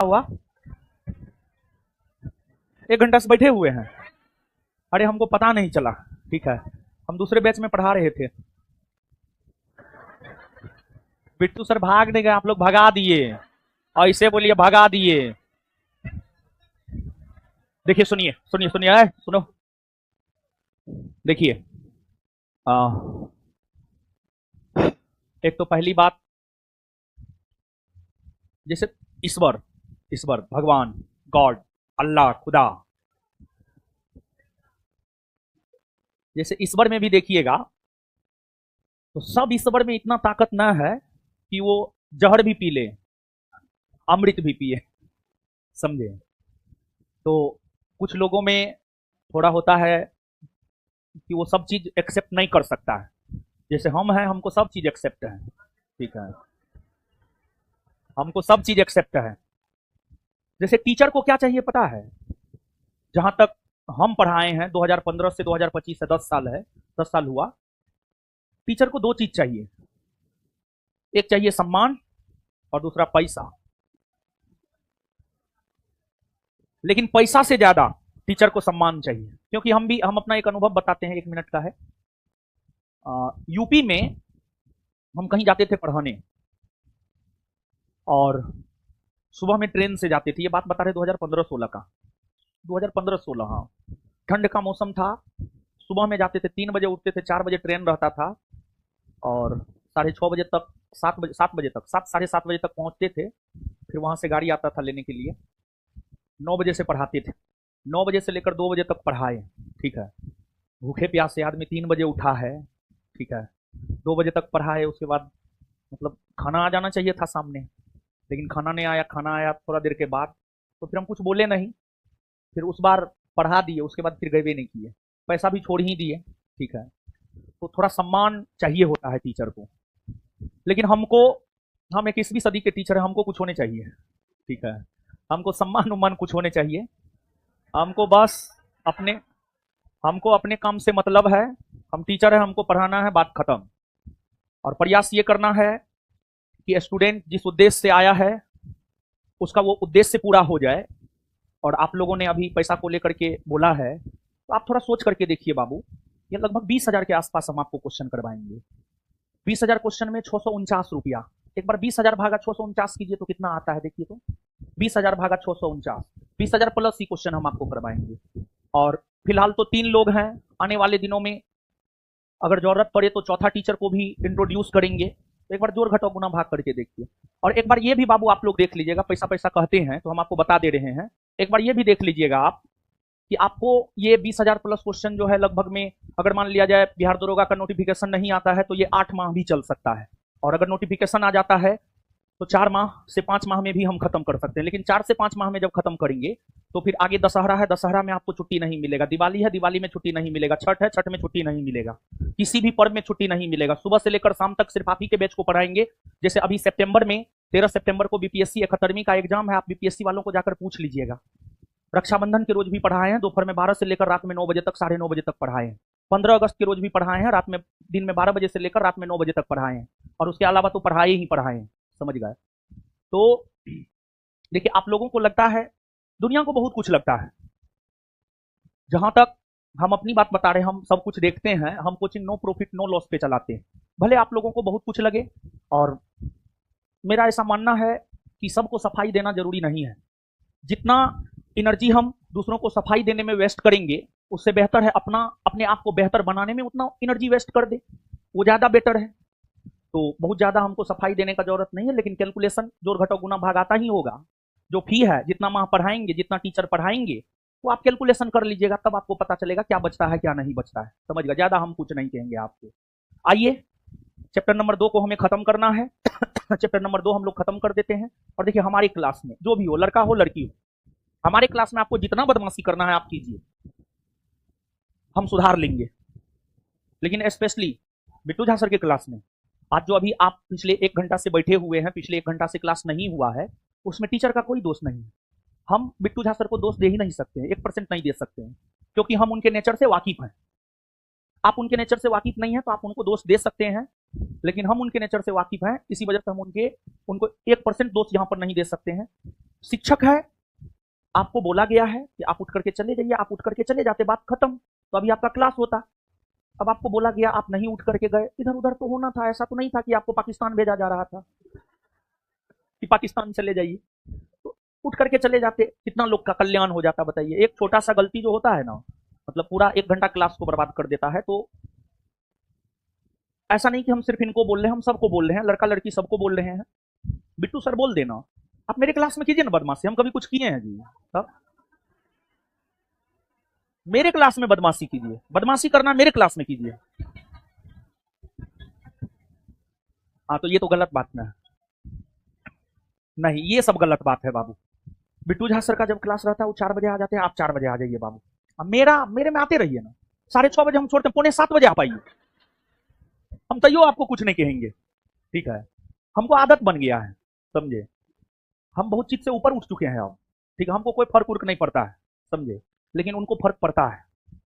हुआ? 1 घंटा से बैठे हुए हैं। अरे हमको पता नहीं चला। ठीक है, हम दूसरे बैच में पढ़ा रहे थे। बिट्टू सर भाग नहीं गए, आप लोग भगा दिए। और इसे बोलिए भगा दिए। देखिए, सुनिए सुनिए सुनिए, सुनो। देखिए, एक तो पहली बात, जैसे ईश्वर, ईश्वर भगवान, गॉड, अल्लाह, खुदा, जैसे ईश्वर में भी देखिएगा तो सब ईश्वर में इतना ताकत ना है कि वो जहर भी पी ले, अमृत भी पिए, समझे? तो कुछ लोगों में थोड़ा होता है कि वो सब चीज एक्सेप्ट नहीं कर सकता है। जैसे हम हैं, हमको सब चीज एक्सेप्ट है। ठीक है, हमको सब चीज एक्सेप्ट है। जैसे टीचर को क्या चाहिए पता है? जहां तक हम पढ़ाए हैं 2015 से 2025 से 10 साल है, 10 साल हुआ। टीचर को 2 चीज चाहिए, एक चाहिए सम्मान और दूसरा पैसा। लेकिन पैसा से ज्यादा टीचर को सम्मान चाहिए, क्योंकि हम अपना एक अनुभव बताते हैं, 1 मिनट का है। यूपी में हम कहीं जाते थे पढ़ाने और सुबह में ट्रेन से जाते थे। ये बात बता रहे 2015-16 का, 2015-16। हाँ, ठंड का मौसम था। सुबह में जाते थे, 3 बजे उठते थे, 4 बजे ट्रेन रहता था और 6:30 बजे तक, 7 बजे तक, 7 साढ़े 7 बजे तक पहुंचते थे। फिर वहां से गाड़ी आता था लेने के लिए। 9 बजे से पढ़ाते थे, 9 बजे से लेकर 2 बजे तक पढ़ाए। ठीक है, भूखे प्यास से आदमी 3 बजे उठा है। ठीक है, 2 बजे तक पढ़ाए। उसके बाद मतलब खाना आ जाना चाहिए था सामने, लेकिन खाना नहीं आया। खाना आया थोड़ा देर के बाद, तो फिर हम कुछ बोले नहीं। फिर उस बार पढ़ा दिए, उसके बाद फिर गए भी नहीं किए, पैसा भी छोड़ ही दिए। ठीक है, तो थोड़ा सम्मान चाहिए होता है टीचर को। लेकिन हम 21वीं सदी के टीचर हैं, हमको कुछ होने चाहिए। ठीक है, हमको सम्मान उम्मान कुछ होने चाहिए। हमको बस अपने हमको अपने काम से मतलब है। हम टीचर है, हमको पढ़ाना है, बात खत्म। और प्रयास ये करना है कि स्टूडेंट जिस उद्देश्य से आया है उसका वो उद्देश्य पूरा हो जाए। और आप लोगों ने अभी पैसा को लेकर के बोला है, तो आप थोड़ा सोच करके देखिए बाबू, ये लगभग 20,000 के आसपास हम आपको क्वेश्चन करवाएंगे। 20,000 क्वेश्चन में 649 रुपया। एक बार 20,000 भागा 649 कीजिए तो कितना आता है, देखिए तो। 20,000 भागा 649, 20,000 प्लस ही क्वेश्चन हम आपको करवाएंगे। और फिलहाल तो 3 लोग हैं, आने वाले दिनों में अगर जरूरत पड़े तो चौथा टीचर को भी इंट्रोड्यूस करेंगे। तो एक बार जोड़ घटाओ गुना भाग करके देखिए। और एक बार ये भी बाबू आप लोग देख लीजिएगा, पैसा पैसा कहते हैं तो हम आपको बता दे रहे हैं। एक बार ये भी देख लीजिएगा आप कि आपको ये 20,000 प्लस क्वेश्चन जो है लगभग में, अगर मान लिया जाए बिहार दरोगा का नोटिफिकेशन नहीं आता है तो ये 8 माह भी चल सकता है। और अगर नोटिफिकेशन आ जाता है तो 4 माह से 5 माह में भी हम खत्म कर सकते हैं। लेकिन 4 से 5 माह में जब खत्म करेंगे तो फिर आगे दशहरा है, दशहरा में आपको छुट्टी नहीं मिलेगा। दिवाली है, दिवाली में छुट्टी नहीं मिलेगा। छठ है, छठ में छुट्टी नहीं मिलेगा। किसी भी पर्व में छुट्टी नहीं मिलेगा। सुबह से लेकर शाम तक सिर्फ आप ही के बैच को पढ़ाएंगे। जैसे अभी सितंबर में 13 सितंबर को बीपीएससी 71वीं का एग्जाम है, आप बीपीएससी वालों को जाकर पूछ लीजिएगा। रक्षाबंधन के रोज भी पढ़ाए हैं, दोपहर में 12 से लेकर रात में 9 बजे तक, 9:30 बजे तक पढ़ाए हैं। 15 अगस्त के रोज भी पढ़ाए हैं, रात में, दिन में 12 बजे से लेकर रात में 9 बजे तक पढ़ाए हैं। और उसके अलावा तो पढ़ाए ही पढ़ाए हैं, समझ गए? तो देखिए, आप लोगों को लगता है, दुनिया को बहुत कुछ लगता है। जहां तक हम अपनी बात बता रहे हैं, हम सब कुछ देखते हैं। हम coaching no profit no loss पे चलाते हैं। भले आप लोगों को बहुत कुछ लगे, और मेरा ऐसा मानना है कि सबको सफाई देना जरूरी नहीं है। जितना एनर्जी हम दूसरों को सफाई देने में वेस्ट करेंगे, उससे बेहतर है अपने आप को बेहतर बनाने में उतना एनर्जी वेस्ट कर दे, वो ज्यादा बेटर है। तो बहुत ज्यादा हमको सफाई देने का जरूरत नहीं है, लेकिन कैलकुलेशन जोड़ घटाओ गुना भाग आता ही होगा। जो फी है, जितना माह पढ़ाएंगे, जितना टीचर पढ़ाएंगे, वो आप कैलकुलेशन कर लीजिएगा, तब आपको पता चलेगा क्या बचता है क्या नहीं बचता है, समझ गए? ज्यादा हम कुछ नहीं कहेंगे आपको। आइए, चैप्टर नंबर 2 को हमें खत्म करना है। चैप्टर नंबर 2 हम लोग खत्म कर देते हैं। और देखिए, हमारी क्लास में जो भी हो, लड़का हो लड़की हो, हमारे क्लास में आपको जितना बदमाशी करना है आप कीजिए, हम सुधार लेंगे। लेकिन स्पेशली बिट्टू झा सर के क्लास में आज जो अभी आप पिछले 1 घंटा से बैठे हुए हैं, पिछले 1 घंटा से क्लास नहीं हुआ है, उसमें टीचर का कोई दोष नहीं है। हम बिट्टू झा सर को दोष दे ही नहीं सकते हैं, 1% नहीं दे सकते हैं, क्योंकि हम उनके नेचर से वाकिफ हैं। आप उनके नेचर से वाकिफ नहीं है तो आप उनको दोष दे सकते हैं, लेकिन हम उनके नेचर से वाकिफ हैं, इसी वजह से हम उनको 1% दोष यहां पर नहीं दे सकते हैं। शिक्षक है, आपको बोला गया है कि आप उठ करके चले जाइए, आप उठ करके चले जाते, बात खत्म, तो अभी आपका क्लास होता। अब आपको बोला गया, आप नहीं उठ करके गए, इधर उधर तो होना था, ऐसा तो नहीं था कि आपको पाकिस्तान भेजा जा रहा था कि पाकिस्तान चले जाइए, तो उठ करके चले जाते, कितना लोग का कल्याण हो जाता बताइए। एक छोटा सा गलती जो होता है ना, मतलब पूरा 1 घंटा क्लास को बर्बाद कर देता है। तो ऐसा नहीं कि हम सिर्फ इनको बोल रहे हैं, हम सबको बोल रहे हैं, लड़का लड़की सबको बोल रहे हैं। बिट्टू सर बोल देना, आप मेरे क्लास में कीजिए ना बदमाशी, हम कभी कुछ किए हैं जी? तब मेरे क्लास में बदमाशी कीजिए, बदमाशी करना मेरे क्लास में कीजिए। हाँ, तो ये तो गलत बात ना है, नहीं ये सब गलत बात है बाबू। बिट्टू झा सर का जब क्लास रहता है वो 4 बजे आ जाते हैं, आप 4 बजे आ जाइए बाबू। अब मेरे में आते रहिए ना, 6:30 बजे हम छोड़ते हैं, 6:45 आप आइए, हम तैयो आपको कुछ नहीं कहेंगे, ठीक है। हमको आदत बन गया है, समझे, हम बहुत चीज से ऊपर उठ चुके हैं अब, ठीक है। हमको कोई फर्क उर्क नहीं पड़ता है, समझे, लेकिन उनको फर्क पड़ता है।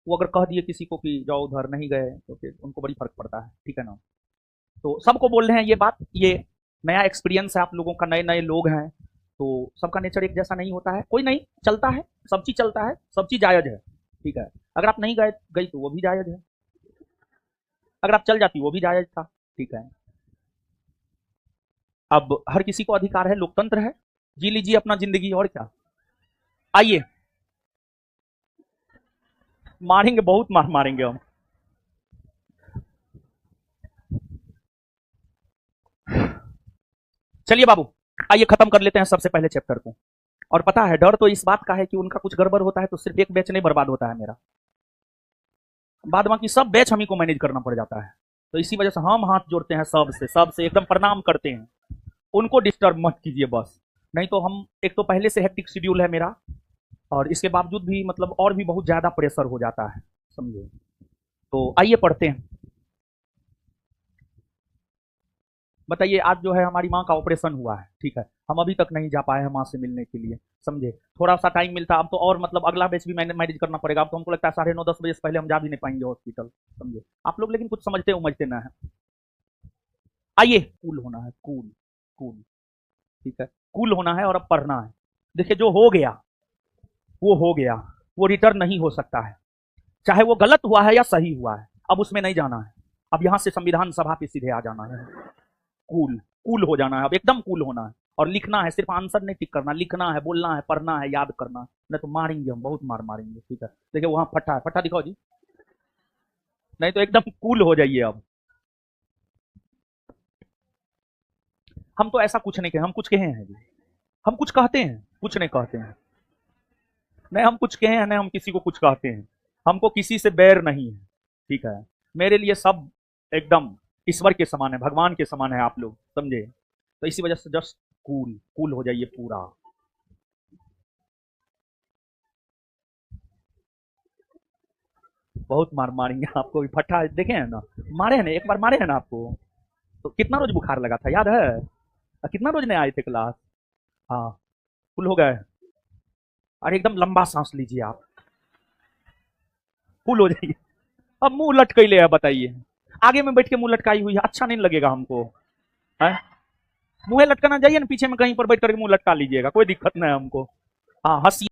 वो अगर कह दिए किसी को कि जाओ उधर नहीं गए, तो फिर उनको बड़ी फर्क पड़ता है, ठीक है ना। तो सबको बोल रहे हैं ये बात, ये नया एक्सपीरियंस है आप लोगों का, नए नए लोग हैं, तो सबका नेचर एक जैसा नहीं होता है, कोई नहीं चलता है, सब चीज चलता है, सब चीज जायज है, ठीक है। अगर आप नहीं गई तो वो भी जायज है, अगर आप चल जाती वो भी जायज था, ठीक है। अब हर किसी को अधिकार है, लोकतंत्र है, जी लीजिए अपना जिंदगी, और क्या। आइए, मारेंगे, बहुत मार मारेंगे हम। चलिए बाबू, आइए खत्म कर लेते हैं सबसे पहले चैप्टर को। और पता है, डर तो इस बात का है कि उनका कुछ गड़बड़ होता है तो सिर्फ एक बैच नहीं बर्बाद होता है मेरा, बाद बाकी सब बैच हम ही को मैनेज करना पड़ जाता है। तो इसी वजह से हम हाथ जोड़ते हैं सबसे एकदम प्रणाम करते हैं, उनको डिस्टर्ब मत कीजिए बस। नहीं तो हम, एक तो पहले से हेक्टिक शेड्यूल है मेरा, और इसके बावजूद भी मतलब और भी बहुत ज्यादा प्रेशर हो जाता है, समझे। तो आइए पढ़ते हैं। बताइए, आज जो है हमारी माँ का ऑपरेशन हुआ है, ठीक है। हम अभी तक नहीं जा पाए हैं माँ से मिलने के लिए, समझे। थोड़ा सा टाइम मिलता, अब तो और मतलब अगला बैच भी मैनेज करना पड़ेगा। अब तो हमको लगता है 9:30-10 बजे से पहले हम जा भी नहीं पाएंगे हॉस्पिटल, समझे। आप लोग लेकिन कुछ समझते उमझते ना है। आइए, कूल होना है, कूल कूल, ठीक है, कूल होना है और अब पढ़ना है। देखिए, जो हो गया वो हो गया, वो रिटर्न नहीं हो सकता है, चाहे वो गलत हुआ है या सही हुआ है, अब उसमें नहीं जाना है। अब यहां से संविधान सभा पे सीधे आ जाना है, कूल कूल हो जाना है, अब एकदम कूल होना है। और लिखना है, सिर्फ आंसर नहीं टिक करना, लिखना है, बोलना है, पढ़ना है, याद करना है, नहीं तो मारेंगे हम, बहुत मार मारेंगे, ठीक है। देखिए वहां फटा है, फटा दिखाओ जी, नहीं तो एकदम कूल हो जाइए अब। हम तो ऐसा कुछ नहीं कहे, हम कुछ कहे हैं जी, हम कुछ कहते हैं, कुछ नहीं कहते हैं, नहीं हम कुछ कहे हैं, नहीं हम किसी को कुछ कहते हैं, हमको किसी से बैर नहीं है, ठीक है। मेरे लिए सब एकदम ईश्वर के समान है, भगवान के समान है आप लोग, समझे। तो इसी वजह से जस्ट कूल कूल हो जाइए पूरा। बहुत मार मारेंगे आपको भी, फटा देखे हैं ना, मारे हैं ना, एक बार मारे हैं ना आपको। तो कितना रोज बुखार लगा था याद है, कितना रोज नहीं आए थे क्लास। हाँ, फुल हो गए। अरे एकदम लंबा सांस लीजिए आप, फुल हो जाइए। अब मुंह लटके ले है, बताइए, आगे में बैठ के मुंह लटकाई हुई है, अच्छा नहीं लगेगा हमको, है। मुंह लटकाना जाइए ना, पीछे में कहीं पर बैठ करके मुंह लटका लीजिएगा, कोई दिक्कत नहीं है हमको। हाँ, हंसी